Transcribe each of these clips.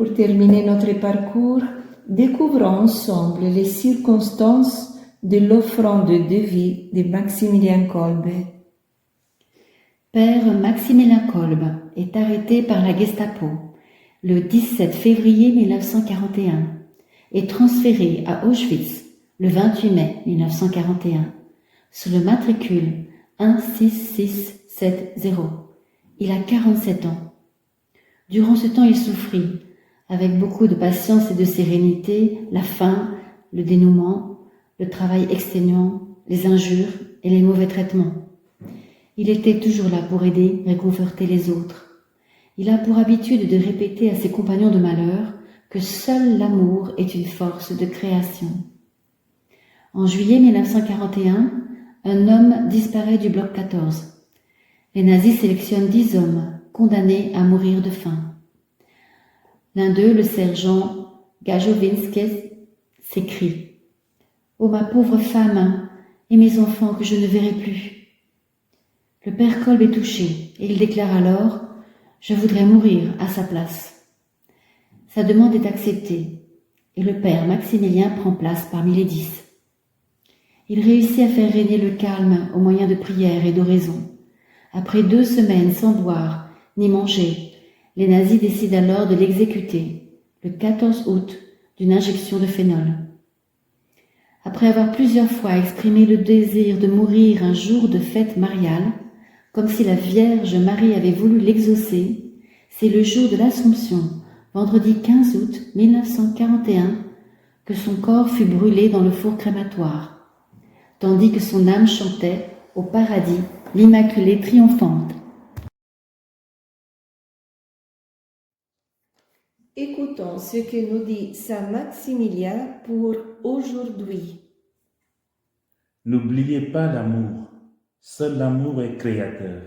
Pour terminer notre parcours, découvrons ensemble les circonstances de l'offrande de vie de Maximilien Kolbe. Père Maximilien Kolbe est arrêté par la Gestapo le 17 février 1941 et transféré à Auschwitz le 28 mai 1941 sous le matricule 16670. Il a 47 ans. Durant ce temps, il souffrit avec beaucoup de patience et de sérénité la faim, le dénouement, le travail exténuant, les injures et les mauvais traitements. Il était toujours là pour aider, réconforter les autres. Il a pour habitude de répéter à ses compagnons de malheur que seul l'amour est une force de création. En juillet 1941, un homme disparaît du bloc 14. Les nazis sélectionnent 10 hommes condamnés à mourir de faim. L'un d'eux, le sergent Gajowinski, s'écrie « Oh ma pauvre femme et mes enfants que je ne verrai plus !» Le père Kolbe est touché et il déclare alors « Je voudrais mourir à sa place ». Sa demande est acceptée et le père Maximilien prend place parmi les 10. Il réussit à faire régner le calme au moyen de prières et d'oraisons. Après 2 semaines sans boire ni manger, les nazis décident alors de l'exécuter, le 14 août, d'une injection de phénol. Après avoir plusieurs fois exprimé le désir de mourir un jour de fête mariale, comme si la Vierge Marie avait voulu l'exaucer, c'est le jour de l'Assomption, vendredi 15 août 1941, que son corps fut brûlé dans le four crématoire, tandis que son âme chantait, au paradis, l'Immaculée triomphante. Écoutons ce que nous dit Saint Maximilien pour aujourd'hui. N'oubliez pas l'amour. Seul l'amour est créateur.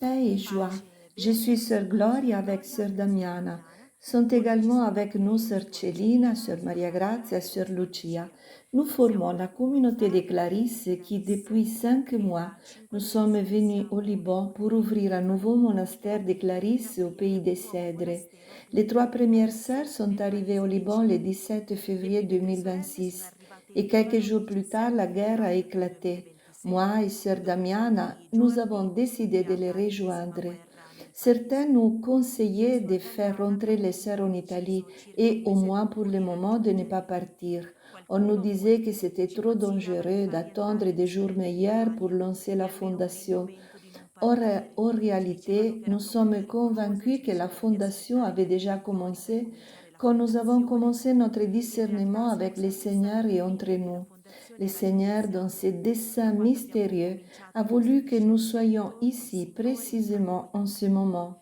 Paix et joie. Je suis sœur Gloria avec sœur Damiana. Sont également avec nous sœur Celina, sœur Maria Grazia, sœur Lucia. Nous formons la communauté des Clarisses qui, depuis 5 mois, nous sommes venus au Liban pour ouvrir un nouveau monastère des Clarisses au pays des Cèdres. Les 3 premières sœurs sont arrivées au Liban le 17 février 2026 et quelques jours plus tard, la guerre a éclaté. Moi et sœur Damiana, nous avons décidé de les rejoindre. Certains nous conseillaient de faire rentrer les sœurs en Italie et au moins pour le moment de ne pas partir. On nous disait que c'était trop dangereux d'attendre des jours meilleurs pour lancer la fondation. Or, en réalité, nous sommes convaincus que la fondation avait déjà commencé quand nous avons commencé notre discernement avec le Seigneur et entre nous. Le Seigneur, dans ses desseins mystérieux, a voulu que nous soyons ici précisément en ce moment.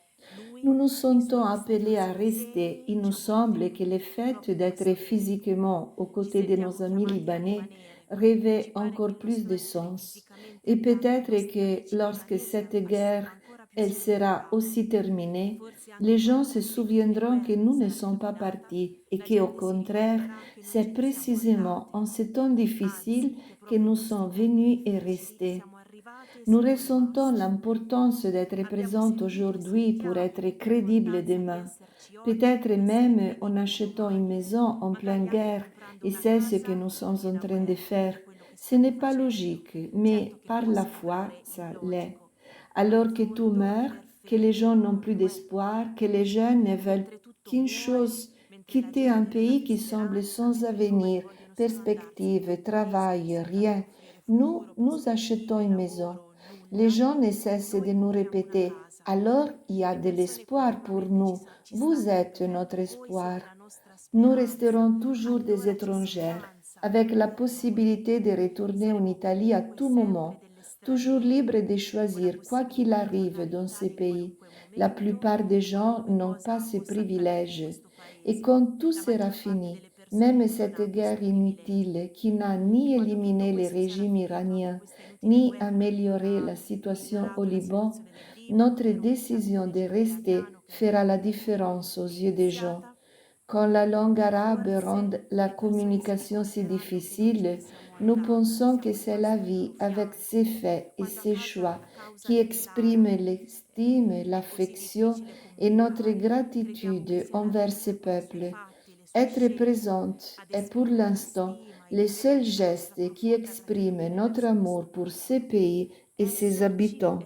Nous nous sentons appelés à rester. Il nous semble que le fait d'être physiquement aux côtés de nos amis libanais revêt encore plus de sens. Et peut-être que lorsque cette guerre elle sera aussi terminée, les gens se souviendront que nous ne sommes pas partis et qu'au contraire, c'est précisément en ces temps difficiles que nous sommes venus et restés. Nous ressentons l'importance d'être présents aujourd'hui pour être crédibles demain, peut-être même en achetant une maison en pleine guerre, et c'est ce que nous sommes en train de faire. Ce n'est pas logique, mais par la foi, ça l'est. Alors que tout meurt, que les gens n'ont plus d'espoir, que les jeunes ne veulent qu'une chose, quitter un pays qui semble sans avenir, perspective, travail, rien. Nous achetons une maison. Les gens ne cessent de nous répéter, alors il y a de l'espoir pour nous, vous êtes notre espoir. Nous resterons toujours des étrangères, avec la possibilité de retourner en Italie à tout moment, toujours libres de choisir quoi qu'il arrive dans ces pays. La plupart des gens n'ont pas ce privilège. Et quand tout sera fini, même cette guerre inutile qui n'a ni éliminé les régimes iraniens, ni amélioré la situation au Liban, notre décision de rester fera la différence aux yeux des gens. Quand la langue arabe rend la communication si difficile, nous pensons que c'est la vie avec ses faits et ses choix qui exprime l'estime, l'affection et notre gratitude envers ce peuple. Être présente est pour l'instant le seul geste qui exprime notre amour pour ce pays et ses habitants.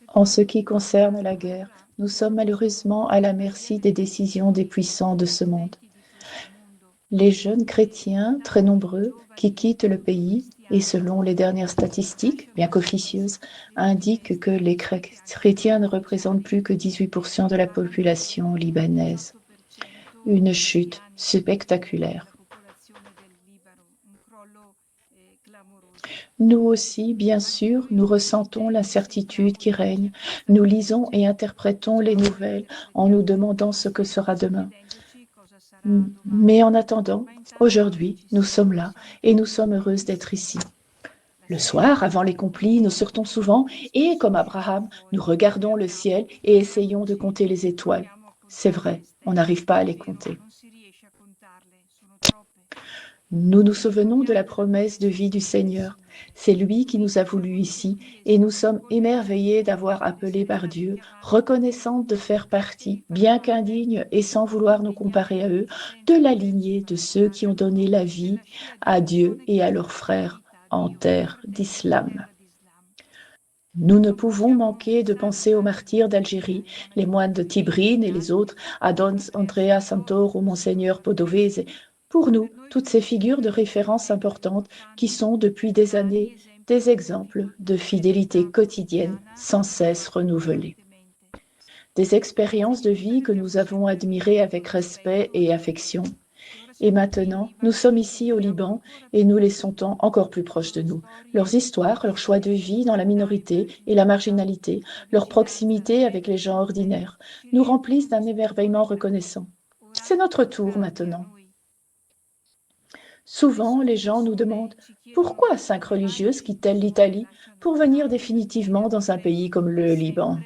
En ce qui concerne la guerre, nous sommes malheureusement à la merci des décisions des puissants de ce monde. Les jeunes chrétiens, très nombreux, qui quittent le pays, et selon les dernières statistiques, bien qu'officieuses, indiquent que les chrétiens ne représentent plus que 18% de la population libanaise. Une chute spectaculaire. Nous aussi, bien sûr, nous ressentons l'incertitude qui règne. Nous lisons et interprétons les nouvelles en nous demandant ce que sera demain. Mais en attendant, aujourd'hui, nous sommes là et nous sommes heureuses d'être ici. Le soir, avant les complis, nous sortons souvent et, comme Abraham, nous regardons le ciel et essayons de compter les étoiles. C'est vrai, on n'arrive pas à les compter. Nous nous souvenons de la promesse de vie du Seigneur. C'est lui qui nous a voulu ici et nous sommes émerveillés d'avoir appelé par Dieu, reconnaissantes de faire partie, bien qu'indignes et sans vouloir nous comparer à eux, de la lignée de ceux qui ont donné la vie à Dieu et à leurs frères en terre d'islam. Nous ne pouvons manquer de penser aux martyrs d'Algérie, les moines de Tibrine et les autres, Adon Andrea Santoro, Monseigneur Podovese. Pour nous, toutes ces figures de référence importantes qui sont depuis des années des exemples de fidélité quotidienne sans cesse renouvelée. Des expériences de vie que nous avons admirées avec respect et affection. Et maintenant, nous sommes ici au Liban et nous les sentons encore plus proches de nous. Leurs histoires, leur choix de vie dans la minorité et la marginalité, leur proximité avec les gens ordinaires, nous remplissent d'un émerveillement reconnaissant. C'est notre tour maintenant. Souvent, les gens nous demandent « Pourquoi 5 religieuses quittent-elles l'Italie pour venir définitivement dans un pays comme le Liban ?»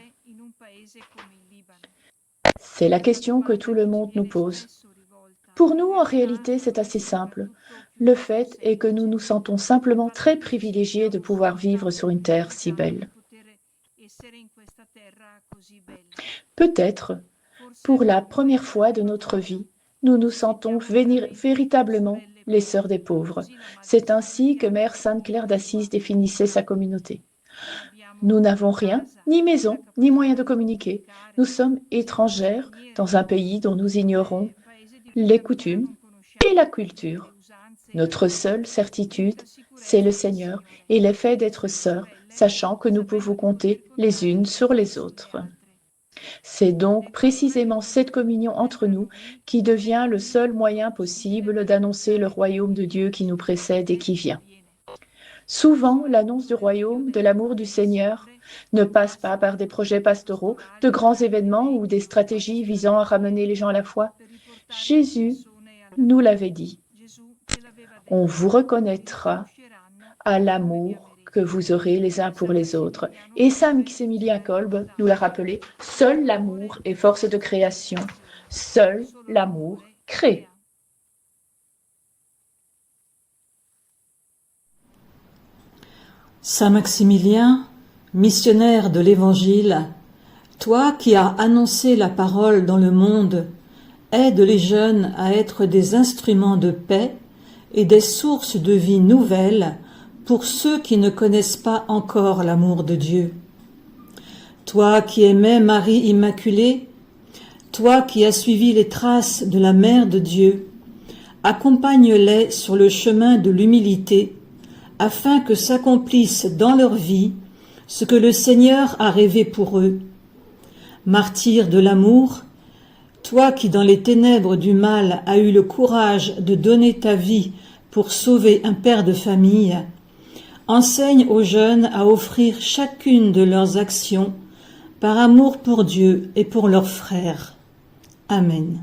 C'est la question que tout le monde nous pose. Pour nous, en réalité, c'est assez simple. Le fait est que nous nous sentons simplement très privilégiés de pouvoir vivre sur une terre si belle. Peut-être, pour la première fois de notre vie, nous nous sentons véritablement les sœurs des pauvres. C'est ainsi que Mère Sainte-Claire d'Assise définissait sa communauté. Nous n'avons rien, ni maison, ni moyen de communiquer. Nous sommes étrangères dans un pays dont nous ignorons les coutumes et la culture. Notre seule certitude, c'est le Seigneur et l'effet d'être sœurs, sachant que nous pouvons compter les unes sur les autres. C'est donc précisément cette communion entre nous qui devient le seul moyen possible d'annoncer le royaume de Dieu qui nous précède et qui vient. Souvent, l'annonce du royaume, de l'amour du Seigneur, ne passe pas par des projets pastoraux, de grands événements ou des stratégies visant à ramener les gens à la foi. Jésus nous l'avait dit. On vous reconnaîtra à l'amour que vous aurez les uns pour les autres. Et Saint Maximilien Kolbe nous l'a rappelé, seul l'amour est force de création, seul l'amour crée. Saint Maximilien, missionnaire de l'Évangile, toi qui as annoncé la parole dans le monde, aide les jeunes à être des instruments de paix et des sources de vie nouvelles pour ceux qui ne connaissent pas encore l'amour de Dieu. Toi qui aimais Marie Immaculée, toi qui as suivi les traces de la Mère de Dieu, accompagne-les sur le chemin de l'humilité, afin que s'accomplisse dans leur vie ce que le Seigneur a rêvé pour eux. Martyr de l'amour, toi qui dans les ténèbres du mal as eu le courage de donner ta vie pour sauver un père de famille, enseigne aux jeunes à offrir chacune de leurs actions par amour pour Dieu et pour leurs frères. Amen.